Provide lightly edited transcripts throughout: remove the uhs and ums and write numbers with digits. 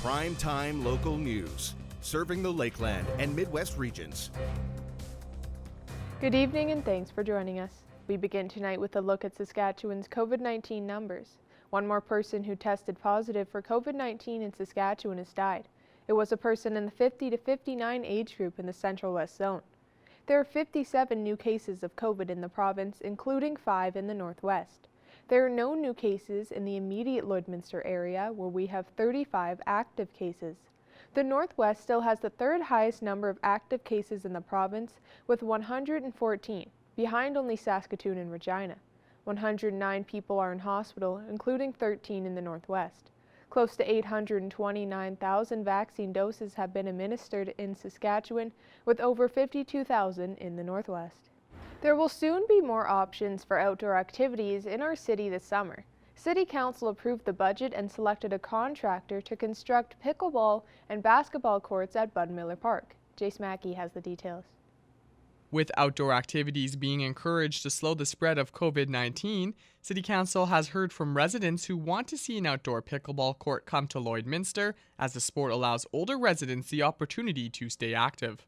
Primetime local news, serving the Lakeland and Midwest regions. Good evening and thanks for joining us. We begin tonight with a look at Saskatchewan's COVID-19 numbers. One more person who tested positive for COVID-19 in Saskatchewan has died. It was a person in the 50 to 59 age group in the Central West Zone. There are 57 new cases of COVID in the province, including 5 in the Northwest. There are no new cases in the immediate Lloydminster area, where we have 35 active cases. The Northwest still has the third highest number of active cases in the province, with 114, behind only Saskatoon and Regina. 109 people are in hospital, including 13 in the Northwest. Close to 829,000 vaccine doses have been administered in Saskatchewan, with over 52,000 in the Northwest. There will soon be more options for outdoor activities in our city this summer. City Council approved the budget and selected a contractor to construct pickleball and basketball courts at Bud Miller Park. Jace Mackey has the details. With outdoor activities being encouraged to slow the spread of COVID-19, City Council has heard from residents who want to see an outdoor pickleball court come to Lloydminster, as the sport allows older residents the opportunity to stay active.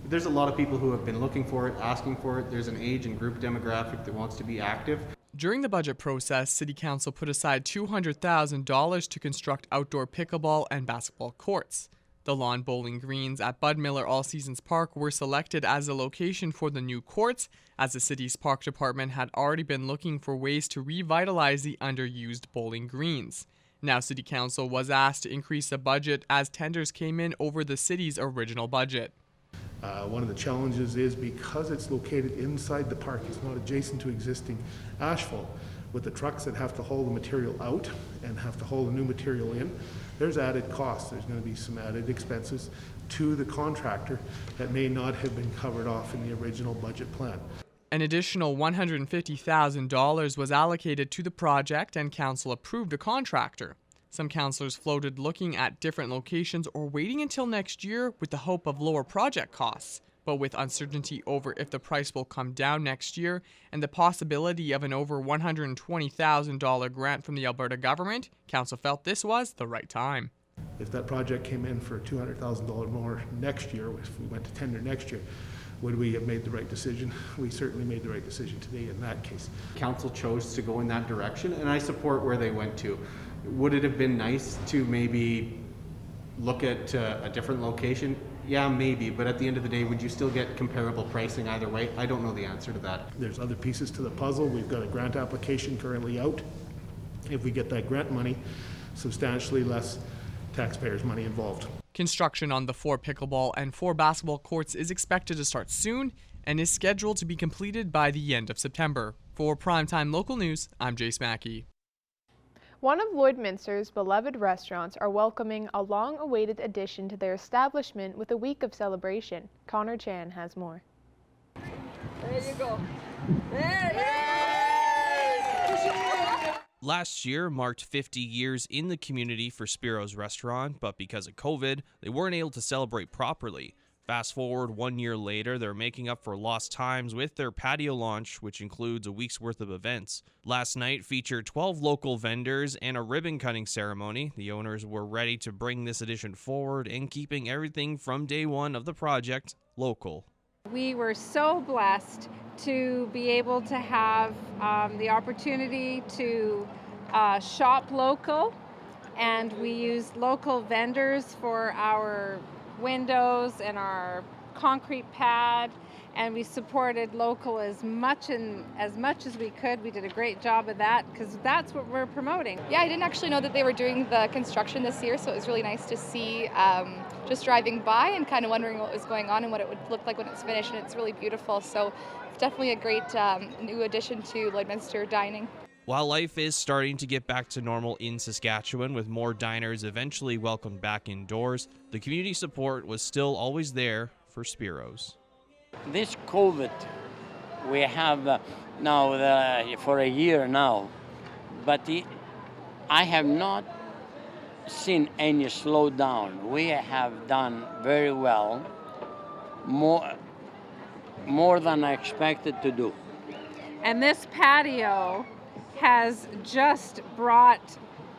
There's a lot of people who have been looking for it, asking for it. There's an age and group demographic that wants to be active. During the budget process, City Council put aside $200,000 to construct outdoor pickleball and basketball courts. The lawn bowling greens at Bud Miller All Seasons Park were selected as the location for the new courts, as the city's park department had already been looking for ways to revitalize the underused bowling greens. Now City Council was asked to increase the budget as tenders came in over the city's original budget. One of the challenges is because it's located inside the park, it's not adjacent to existing asphalt. With the trucks that have to haul the material out and have to haul the new material in, there's added costs. There's going to be some added expenses to the contractor that may not have been covered off in the original budget plan. An additional $150,000 was allocated to the project, and Council approved a contractor. Some councillors floated looking at different locations or waiting until next year with the hope of lower project costs. But with uncertainty over if the price will come down next year and the possibility of an over $120,000 grant from the Alberta government, Council felt this was the right time. If that project came in for $200,000 more next year, if we went to tender next year, would we have made the right decision? We certainly made the right decision today in that case. Council chose to go in that direction, and I support where they went to. Would it have been nice to maybe look at a different location? Yeah, maybe, but at the end of the day, would you still get comparable pricing either way? I don't know the answer to that. There's other pieces to the puzzle. We've got a grant application currently out. If we get that grant money, substantially less taxpayers' money involved. Construction on the 4 pickleball and 4 basketball courts is expected to start soon and is scheduled to be completed by the end of September. For Primetime Local News, I'm Jace Mackey. One of Lloydminster's beloved restaurants are welcoming a long-awaited addition to their establishment with a week of celebration. Connor Chan has more. There you go. Last year marked 50 years in the community for Spiro's restaurant, but because of COVID, they weren't able to celebrate properly. Fast forward 1 year later, they're making up for lost times with their patio launch, which includes a week's worth of events. Last night featured 12 local vendors and a ribbon cutting ceremony. The owners were ready to bring this edition forward and keeping everything from day one of the project local. We were so blessed to be able to have the opportunity to shop local, and we used local vendors for our windows and our concrete pad, and we supported local as much as we could. We did a great job of that because that's what we're promoting. Yeah, I didn't actually know that they were doing the construction this year, so it was really nice to see just driving by and kind of wondering what was going on and what it would look like when it's finished, and it's really beautiful. So it's definitely a great new addition to Lloydminster dining. While life is starting to get back to normal in Saskatchewan, with more diners eventually welcomed back indoors, the community support was still always there for Spiro's. This COVID, we have now for a year now, but I have not seen any slowdown. We have done very well, more than I expected to do. And this patio has just brought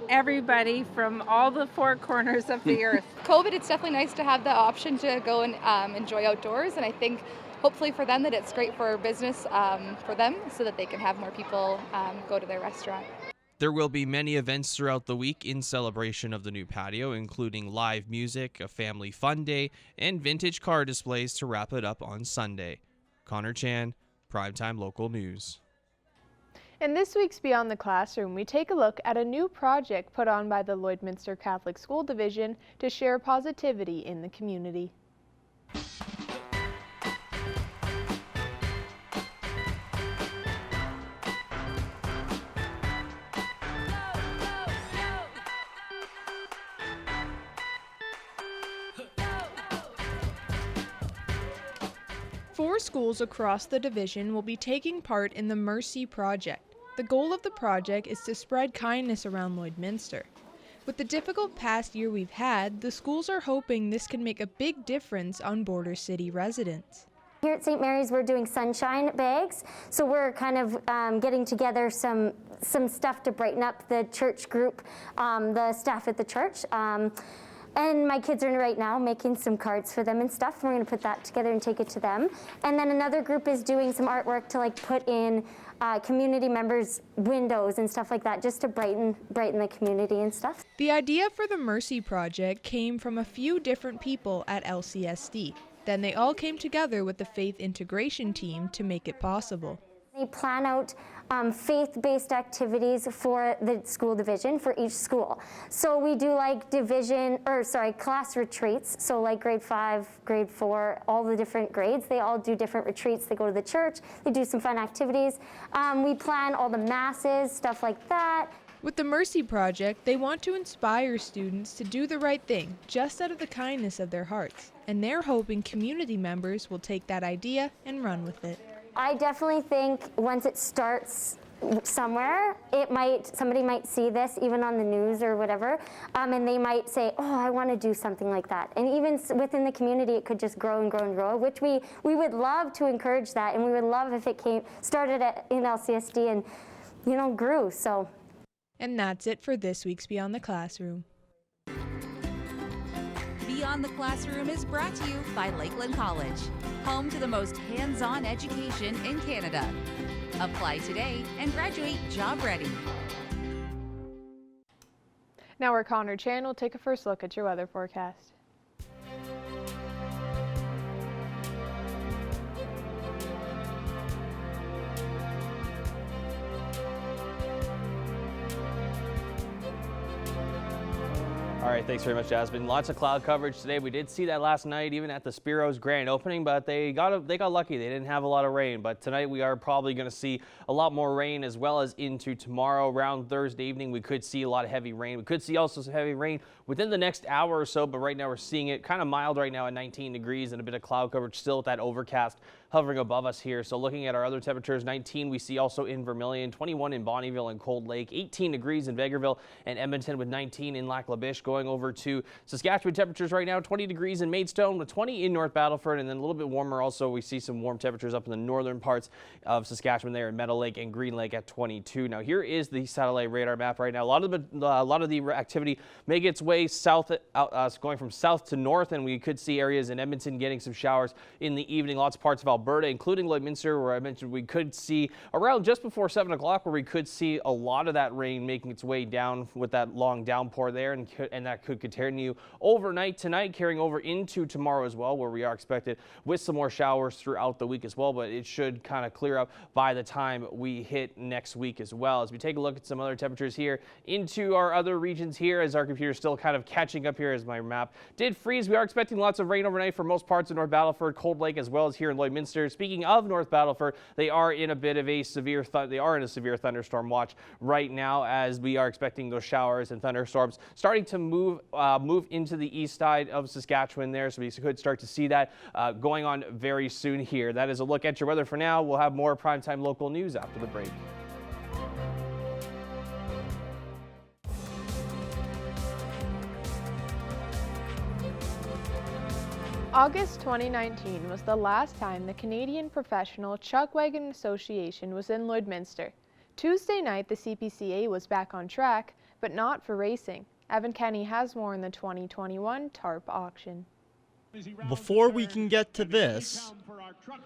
everybody from all the four corners of the earth. COVID, it's definitely nice to have the option to go and enjoy outdoors, and I think hopefully for them that it's great for business for them so that they can have more people go to their restaurant. There will be many events throughout the week in celebration of the new patio, including live music, a family fun day, and vintage car displays to wrap it up on Sunday. Connor Chan, Primetime Local News. In this week's Beyond the Classroom, we take a look at a new project put on by the Lloydminster Catholic School Division to share positivity in the community. Four schools across the division will be taking part in the Mercy Project. The goal of the project is to spread kindness around Lloydminster. With the difficult past year we've had, the schools are hoping this can make a big difference on Border City residents. Here at St. Mary's, we're doing sunshine bags, so we're kind of getting together some stuff to brighten up the church group, the staff at the church. And my kids are right now making some cards for them and stuff. We're going to put that together and take it to them. And then another group is doing some artwork to like put in community members' windows and stuff like that, just to brighten the community and stuff. The idea for the Mercy Project came from a few different people at LCSD. Then they all came together with the faith integration team to make it possible. They plan out faith-based activities for the school division for each school. So we do like class retreats. So like grade 5, grade 4, all the different grades, they all do different retreats. They go to the church, they do some fun activities. We plan all the masses, stuff like that. With the Mercy Project, they want to inspire students to do the right thing, just out of the kindness of their hearts. And they're hoping community members will take that idea and run with it. I definitely think once it starts somewhere, somebody might see this even on the news or whatever, and they might say, oh, I want to do something like that. And even within the community, it could just grow and grow and grow, which we would love to encourage that, and we would love if it started in LCSD and grew. So. And that's it for this week's Beyond the Classroom. Beyond the Classroom is brought to you by Lakeland College, home to the most hands-on education in Canada. Apply today and graduate job ready. Now our Connor Chan will take a first look at your weather forecast. All right, thanks very much, Jasmine. Lots of cloud coverage today. We did see that last night, even at the Spiro's grand opening, but they got lucky. They didn't have a lot of rain, but tonight we are probably going to see a lot more rain, as well as into tomorrow. Around Thursday evening, we could see a lot of heavy rain. We could see also some heavy rain within the next hour or so, but right now we're seeing it kind of mild right now at 19 degrees and a bit of cloud coverage still with that overcast hovering above us here. So looking at our other temperatures, 19 we see also in Vermilion, 21 in Bonnyville and Cold Lake, 18 degrees in Vegreville and Edmonton, with 19 in Lac La Biche. Going over to Saskatchewan, temperatures right now 20 degrees in Maidstone with 20 in North Battleford, and then a little bit warmer also. We see some warm temperatures up in the northern parts of Saskatchewan there in Meadow Lake and Green Lake at 22. Now here is the satellite radar map right now. A lot of the activity making its way south, going from south to north, and we could see areas in Edmonton getting some showers in the evening. Lots of parts of Alberta, including Lloydminster, where I mentioned we could see around just before 7 o'clock, where we could see a lot of that rain making its way down with that long downpour there, and that could continue overnight tonight, carrying over into tomorrow as well, where we are expected with some more showers throughout the week as well, but it should kind of clear up by the time we hit next week as well. As we take a look at some other temperatures here into our other regions here, as our computer is still kind of catching up here as my map did freeze. We are expecting lots of rain overnight for most parts of North Battleford, Cold Lake, as well as here in Lloydminster. Speaking of North Battleford, they are in a bit of a severe thunderstorm watch right now, as we are expecting those showers and thunderstorms starting to move into the east side of Saskatchewan there, so we could start to see that going on very soon here. That is a look at your weather for now. We'll have more primetime local news after the break. August 2019 was the last time the Canadian Professional Chuckwagon Association was in Lloydminster. Tuesday night, the CPCA was back on track, but not for racing. Evan Kenny has more in the 2021 tarp auction. Before we can get to this,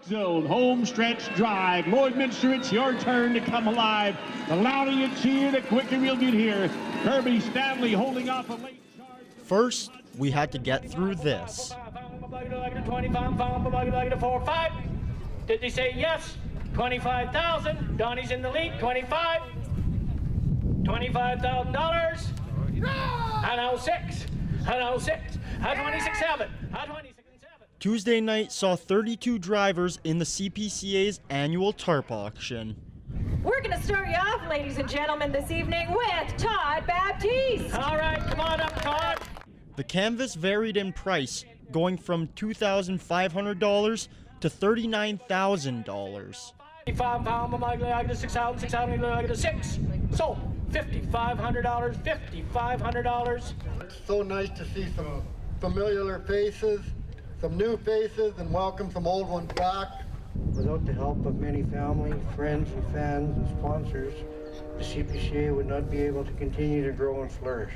Zone home stretch drive. Lloydminster, it's your turn to come alive. The louder you cheer, the quicker we'll get here. Kirby Stanley holding off a late charge. first we had to get through this. 4-5. Did they say yes? 25,000. Donnie's in the lead. 25. $25,000. And 06. And 06. And 26.7. And 26.7. Tuesday night saw 32 drivers in the CPCA's annual tarp auction. We're going to start you off, ladies and gentlemen, this evening with Todd Baptiste. All right, come on up, Todd. The canvas varied in price, going from $2,500 to $39,000. 55 pound, I get a 6,000, 6,000, I get a 6. So, $5,500, $5,500. It's so nice to see some familiar faces, some new faces, and welcome some old ones back. Without the help of many family, friends, and fans and sponsors, the CPCA would not be able to continue to grow and flourish.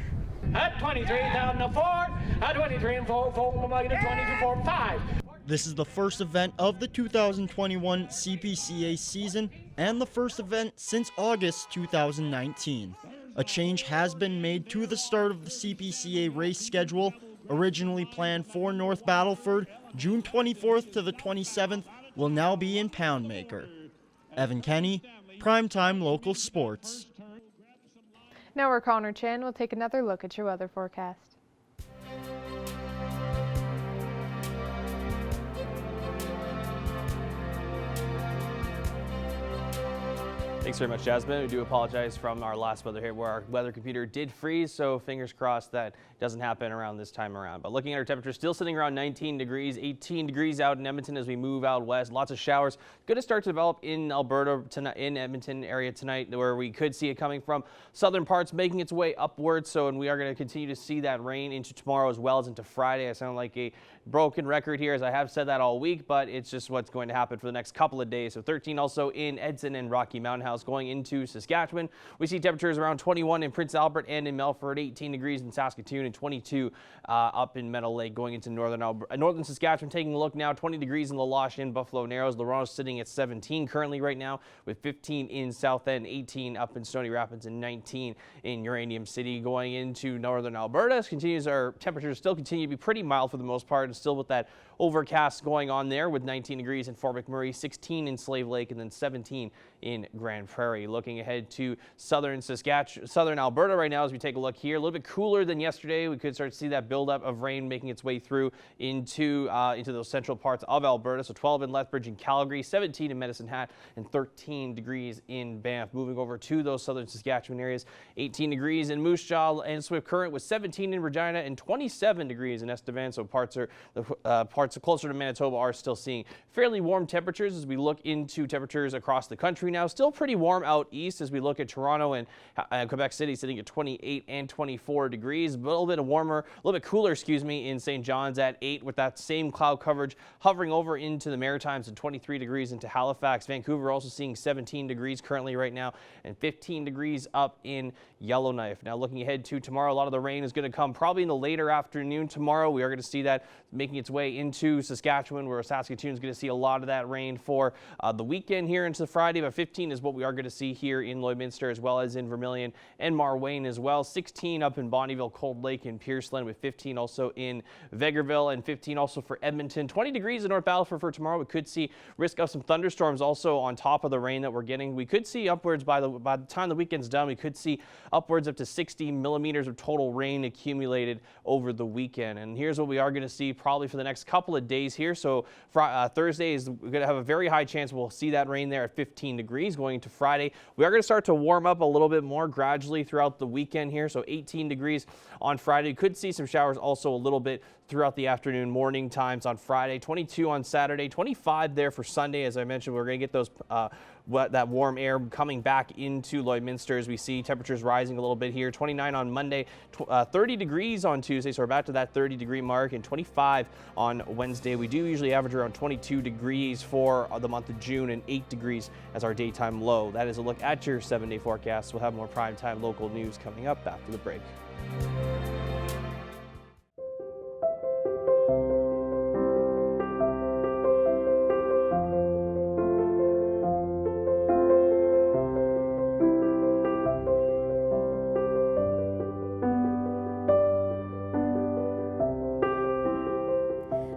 At 23,004, at 23 and 4, I get a 22.45. This is the first event of the 2021 CPCA season and the first event since August 2019. A change has been made to the start of the CPCA race schedule, originally planned for North Battleford, June 24th to the 27th, will now be in Poundmaker. Evan Kenny, Primetime Local Sports. Now we're Connor Chan will take another look at your weather forecast. Thanks very much, Jasmine. We do apologize from our last weather here where our weather computer did freeze, so fingers crossed that doesn't happen around this time around. But looking at our temperature, still sitting around 19 degrees, 18 degrees out in Edmonton as we move out west. Lots of showers. Going to start to develop in Alberta tonight, in Edmonton area tonight, where we could see it coming from southern parts, making its way upwards. So, and we are going to continue to see that rain into tomorrow as well as into Friday. I sound like a broken record here as I have said that all week, but it's just what's going to happen for the next couple of days. So 13 also in Edson and Rocky Mountain House. Going into Saskatchewan, we see temperatures around 21 in Prince Albert and in Melfort, 18 degrees in Saskatoon, and 22 up in Meadow Lake. Going into northern Saskatchewan, taking a look now, 20 degrees in La Loche in Buffalo Narrows. Laurent sitting at 17 currently right now, with 15 in South End, 18 up in Stony Rapids, and 19 in Uranium City. Going into northern Alberta, our temperatures still continue to be pretty mild for the most part, and still with that overcast going on there, with 19 degrees in Fort McMurray, 16 in Slave Lake, and then 17 in Grand Prairie. Looking ahead to southern Alberta right now as we take a look here, a little bit cooler than yesterday. We could start to see that buildup of rain making its way through into those central parts of Alberta. So 12 in Lethbridge and Calgary, 17 in Medicine Hat, and 13 degrees in Banff. Moving over to those southern Saskatchewan areas, 18 degrees in Moose Jaw and Swift Current, with 17 in Regina and 27 degrees in Estevan. So parts closer to Manitoba are still seeing fairly warm temperatures as we look into temperatures across the country now. Still pretty warm out east as we look at Toronto and Quebec City sitting at 28 and 24 degrees. A little bit cooler, in St. John's at 8, with that same cloud coverage hovering over into the Maritimes, and 23 degrees into Halifax. Vancouver also seeing 17 degrees currently right now, and 15 degrees up in Yellowknife. Now looking ahead to tomorrow, a lot of the rain is going to come probably in the later afternoon tomorrow. We are going to see that making its way into Saskatchewan, where Saskatoon is going to see a lot of that rain for the weekend here into Friday. But 15 is what we are going to see here in Lloydminster, as well as in Vermilion and Marwayne as well. 16 up in Bonnyville, Cold Lake, and Pierceland, with 15 also in Vegreville, and 15 also for Edmonton. 20 degrees in North Battleford for tomorrow. We could see risk of some thunderstorms also on top of the rain that we're getting. We could see upwards by the time the weekend's done. We could see upwards up to 60 millimeters of total rain accumulated over the weekend. And here's what we are going to see probably for the next couple of days here. So Thursday is going to have a very high chance we'll see that rain there at 15 degrees. Going into Friday, we are going to start to warm up a little bit more gradually throughout the weekend here. So 18 degrees on Friday. You could see some showers also a little bit throughout the afternoon, morning times on Friday, 22 on Saturday, 25 there for Sunday. As I mentioned, we're going to get those that warm air coming back into Lloydminster as we see temperatures rising a little bit here. 29 on Monday, 30 degrees on Tuesday, so we're back to that 30-degree mark, and 25 on Wednesday. We do usually average around 22 degrees for the month of June and 8 degrees as our daytime low. That is a look at your 7-day forecast. We'll have more primetime local news coming up after the break.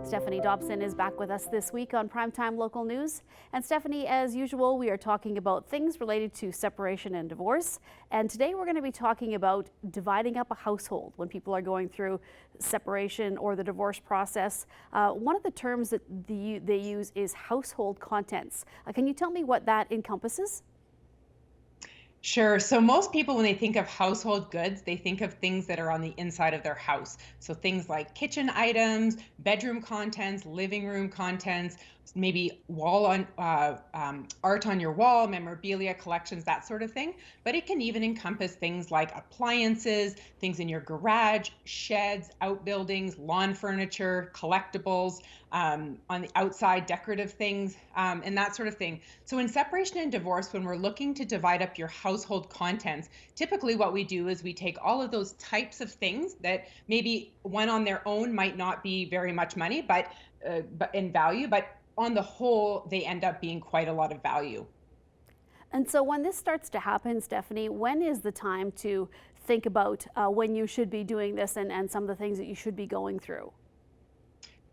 Stephanie Dobson is back with us this week on Primetime Local News. And Stephanie, as usual, we are talking about things related to separation and divorce. And today we're going to be talking about dividing up a household when people are going through separation or the divorce process. One of the terms that they use is household contents. Can you tell me what that encompasses? Sure. So most people, when they think of household goods, they think of things that are on the inside of their house. So things like kitchen items, bedroom contents, living room contents, maybe art on your wall, memorabilia collections, that sort of thing. But it can even encompass things like appliances, things in your garage, sheds, outbuildings, lawn furniture, collectibles, on the outside, decorative things, and that sort of thing. So in separation and divorce, when we're looking to divide up your household contents, typically what we do is we take all of those types of things that maybe one on their own might not be very much money, but in value, but on the whole, they end up being quite a lot of value. And so when this starts to happen, Stephanie, when is the time to think about when you should be doing this and some of the things that you should be going through?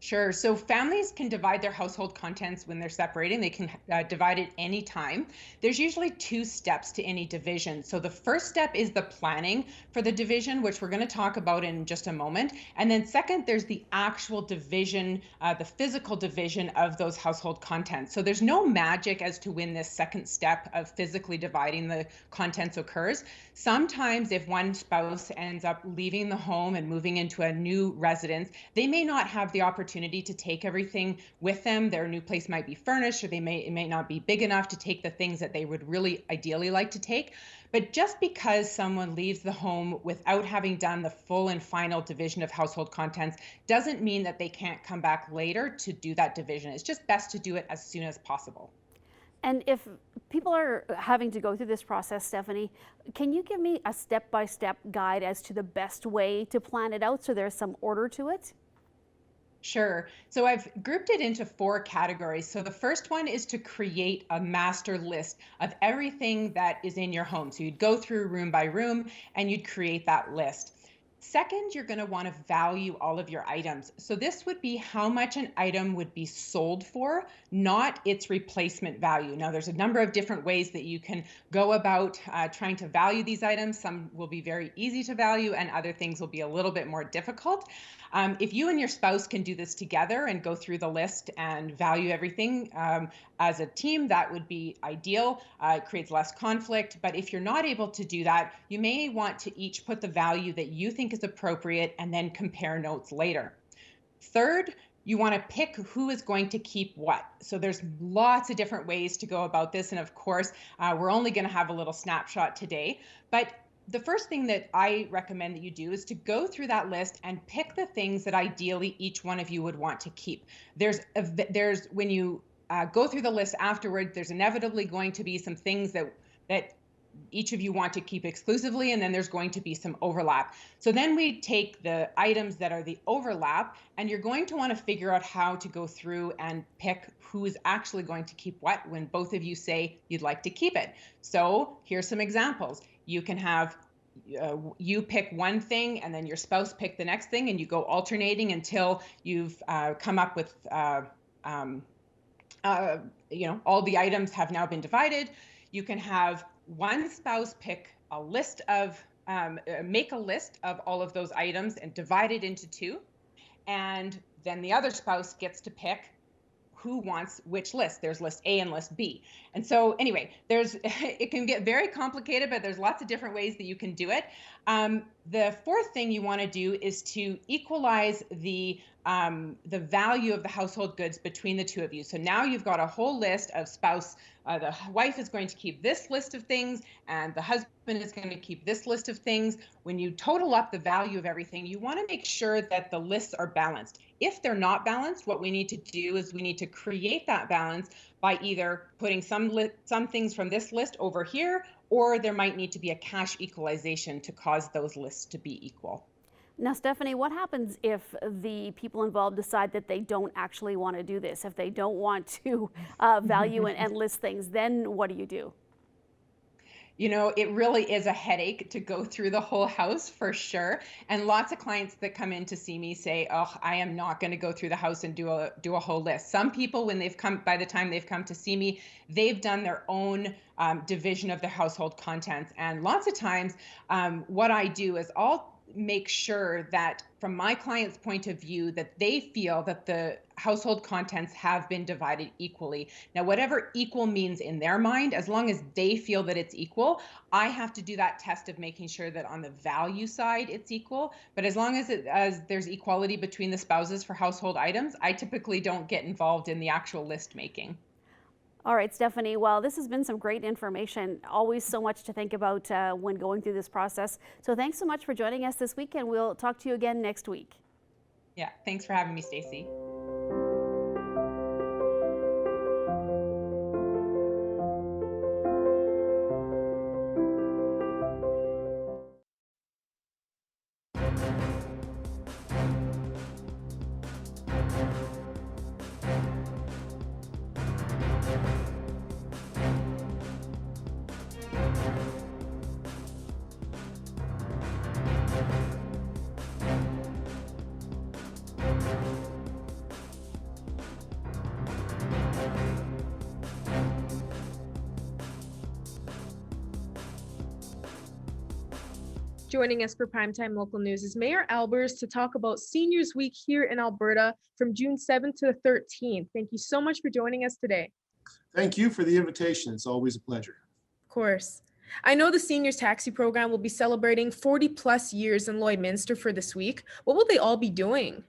Sure. So families can divide their household contents when they're separating. They can divide it any time. There's usually 2 steps to any division. So the first step is the planning for the division, which we're going to talk about in just a moment. And then second, there's the actual division, the physical division of those household contents. So there's no magic as to when this second step of physically dividing the contents occurs. Sometimes if one spouse ends up leaving the home and moving into a new residence, they may not have the opportunity to take everything with them. Their new place might be furnished, or it may not be big enough to take the things that they would really ideally like to take. But just because someone leaves the home without having done the full and final division of household contents doesn't mean that they can't come back later to do that division. It's just best to do it as soon as possible. And if people are having to go through this process, Stephanie, can you give me a step-by-step guide as to the best way to plan it out so there's some order to it? Sure. So I've grouped it into 4 categories. So the first one is to create a master list of everything that is in your home. So you'd go through room by room and you'd create that list. Second, you're going to want to value all of your items. So this would be how much an item would be sold for, not its replacement value. Now, there's a number of different ways that you can go about trying to value these items. Some will be very easy to value and other things will be a little bit more difficult. If you and your spouse can do this together and go through the list and value everything as a team, that would be ideal. It creates less conflict. But if you're not able to do that, you may want to each put the value that you think is appropriate and then compare notes later. Third, you want to pick who is going to keep what. So there's lots of different ways to go about this. And of course, we're only going to have a little snapshot today. But the first thing that I recommend that you do is to go through that list and pick the things that ideally each one of you would want to keep. When you go through the list afterward, there's inevitably going to be some things that each of you want to keep exclusively, and then there's going to be some overlap. So then we take the items that are the overlap, and you're going to want to figure out how to go through and pick who is actually going to keep what when both of you say you'd like to keep it. So here's some examples. You can have you pick one thing and then your spouse pick the next thing, and you go alternating until you've come up with all the items have now been divided. You can have one spouse pick a list of make a list of all of those items and divide it into 2, and then the other spouse gets to pick who wants which list. There's list A and list B. And so anyway, it can get very complicated, but there's lots of different ways that you can do it. The fourth thing you want to do is to equalize the value of the household goods between the two of you. So now you've got a whole list of spouse. The wife is going to keep this list of things, and the husband is going to keep this list of things. When you total up the value of everything, you want to make sure that the lists are balanced. If they're not balanced, what we need to do is we need to create that balance by either putting some things from this list over here, or there might need to be a cash equalization to cause those lists to be equal. Now, Stephanie, what happens if the people involved decide that they don't actually want to do this? If they don't want to value and list things, then what do you do? You know, it really is a headache to go through the whole house for sure. And lots of clients that come in to see me say, "Oh, I am not going to go through the house and do a whole list." Some people, when they've come, by the time they've come to see me, they've done their own division of their household contents. And lots of times, what I do is I'll make sure that from my client's point of view that they feel that the household contents have been divided equally. Now, whatever equal means in their mind, as long as they feel that it's equal, I have to do that test of making sure that on the value side it's equal. But as long as there's equality between the spouses for household items, I typically don't get involved in the actual list making. All right, Stephanie, well, this has been some great information. Always so much to think about when going through this process. So thanks so much for joining us this week, and we'll talk to you again next week. Yeah, thanks for having me, Stacey. Joining us for Primetime Local News is Mayor Albers to talk about Seniors Week here in Alberta from June 7th to the 13th. Thank you so much for joining us today. Thank you for the invitation. It's always a pleasure. Of course. I know the Seniors Taxi Program will be celebrating 40 plus years in Lloydminster for this week. What will they all be doing?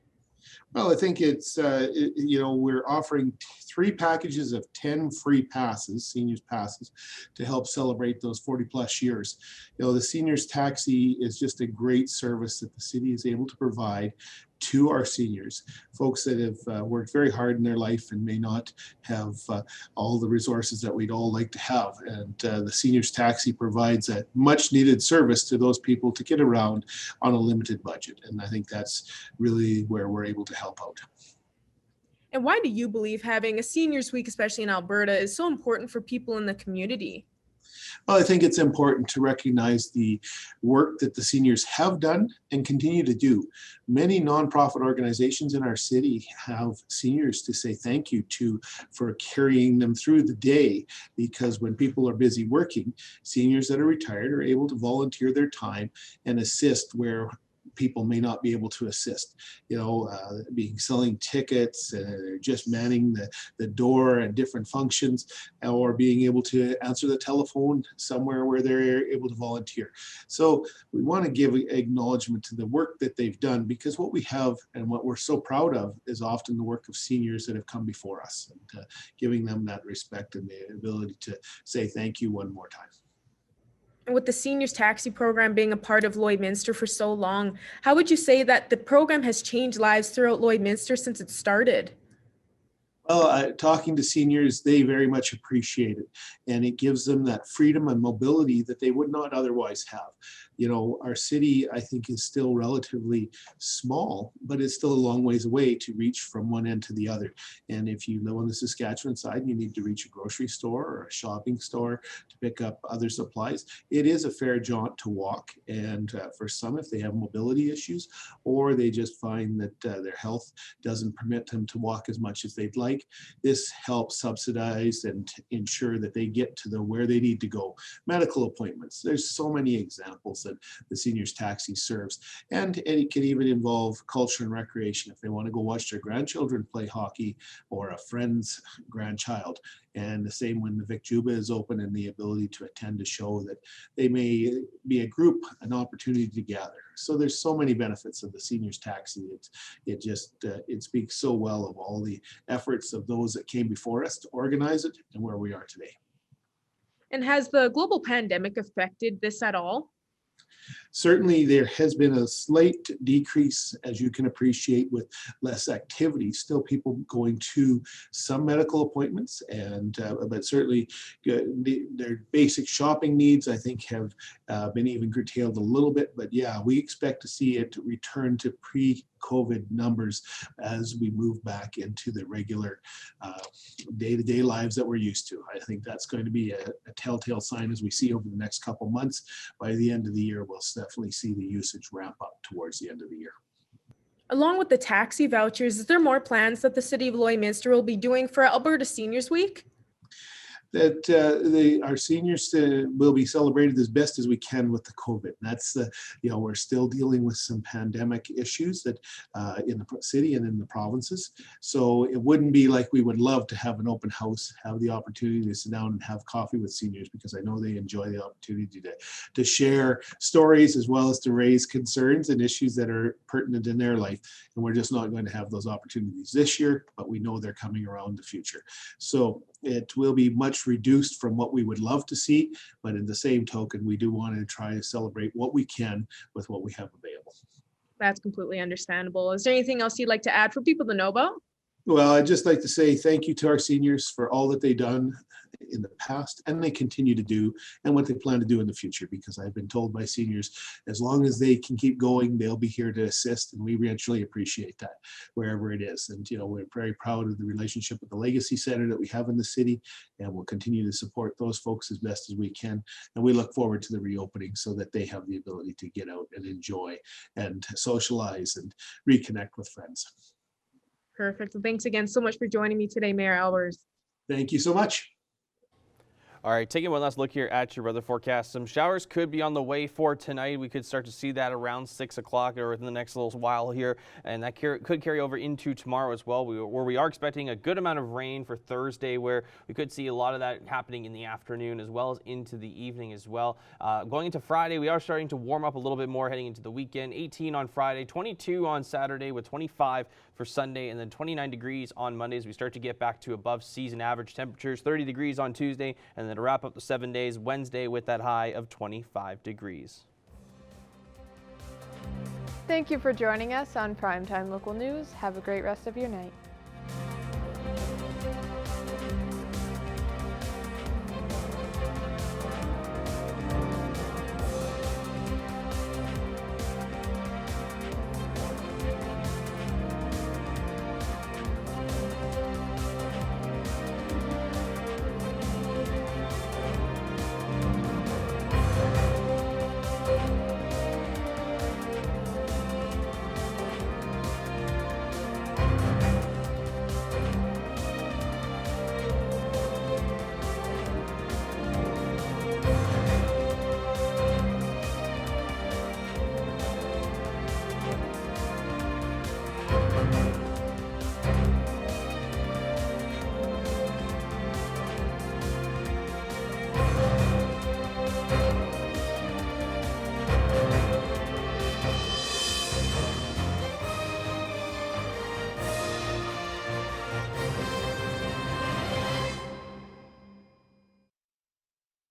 Well, I think it's, we're offering 3 packages of 10 free passes, seniors passes, to help celebrate those 40 plus years. The Seniors Taxi is just a great service that the city is able to provide to our seniors, folks that have worked very hard in their life and may not have all the resources that we'd all like to have. And the Seniors Taxi provides a much needed service to those people to get around on a limited budget. And I think that's really where we're able to help out. And why do you believe having a Seniors Week, especially in Alberta, is so important for people in the community? Well, I think it's important to recognize the work that the seniors have done and continue to do. Many nonprofit organizations in our city have seniors to say thank you to for carrying them through the day, because when people are busy working, seniors that are retired are able to volunteer their time and assist where people may not be able to assist, being selling tickets, just manning the door and different functions, or being able to answer the telephone somewhere where they're able to volunteer. So we want to give acknowledgement to the work that they've done, because what we have and what we're so proud of is often the work of seniors that have come before us, and giving them that respect and the ability to say thank you one more time. And with the Seniors Taxi Program being a part of Lloydminster for so long, how would you say that the program has changed lives throughout Lloydminster since it started? Well, talking to seniors, they very much appreciate it, and it gives them that freedom and mobility that they would not otherwise have. Our city, I think, is still relatively small, but it's still a long ways away to reach from one end to the other. And if you live on the Saskatchewan side, you need to reach a grocery store or a shopping store to pick up other supplies. It is a fair jaunt to walk. And for some, if they have mobility issues, or they just find that their health doesn't permit them to walk as much as they'd like, this helps subsidize and ensure that they get to where they need to go. Medical appointments. There's so many examples that the Seniors Taxi serves. And it can even involve culture and recreation. If they want to go watch their grandchildren play hockey or a friend's grandchild, and the same when the Vic Juba is open, and the ability to attend a show that they may be a group, an opportunity to gather. So there's so many benefits of the seniors taxi. It speaks so well of all the efforts of those that came before us to organize it and where we are today. And has the global pandemic affected this at all? Certainly, there has been a slight decrease, as you can appreciate, with less activity. Still, people going to some medical appointments, and but certainly their basic shopping needs, I think, have been even curtailed a little bit. But yeah, we expect to see it return to pre-COVID numbers as we move back into the regular day-to-day lives that we're used to. I think that's going to be a telltale sign as we see over the next couple months. By the end of the year, we'll definitely see the usage ramp up towards the end of the year. Along with the taxi vouchers, is there more plans that the City of Lloydminster will be doing for Alberta Seniors Week? That our seniors will be celebrated as best as we can with the COVID. That's we're still dealing with some pandemic issues that in the city and in the provinces. So it wouldn't be like we would love to have an open house, have the opportunity to sit down and have coffee with seniors, because I know they enjoy the opportunity to share stories as well as to raise concerns and issues that are pertinent in their life. And we're just not going to have those opportunities this year, but we know they're coming around in the future. So it will be much reduced from what we would love to see, but in the same token, we do want to try to celebrate what we can with what we have available. That's completely understandable. Is there anything else you'd like to add for people to know about? Well, I'd just like to say thank you to our seniors for all that they've done in the past and they continue to do, and what they plan to do in the future, because I've been told by seniors, as long as they can keep going, they'll be here to assist, and we really appreciate that wherever it is. And we're very proud of the relationship with the Legacy Center that we have in the city, and we'll continue to support those folks as best as we can. And we look forward to the reopening so that they have the ability to get out and enjoy and socialize and reconnect with friends. Perfect. Well, thanks again so much for joining me today, Mayor Albers. Thank you so much. All right, taking one last look here at your weather forecast. Some showers could be on the way for tonight. We could start to see that around 6 o'clock or within the next little while here, and that could carry over into tomorrow as well, where we are expecting a good amount of rain for Thursday, where we could see a lot of that happening in the afternoon as well as into the evening as well. Going into Friday, we are starting to warm up a little bit more heading into the weekend. 18 on Friday, 22 on Saturday with 25 for Sunday, and then 29 degrees on Mondays. We start to get back to above season average temperatures, 30 degrees on Tuesday, and then to wrap up the 7 days, Wednesday with that high of 25 degrees. Thank you for joining us on Primetime Local News. Have a great rest of your night.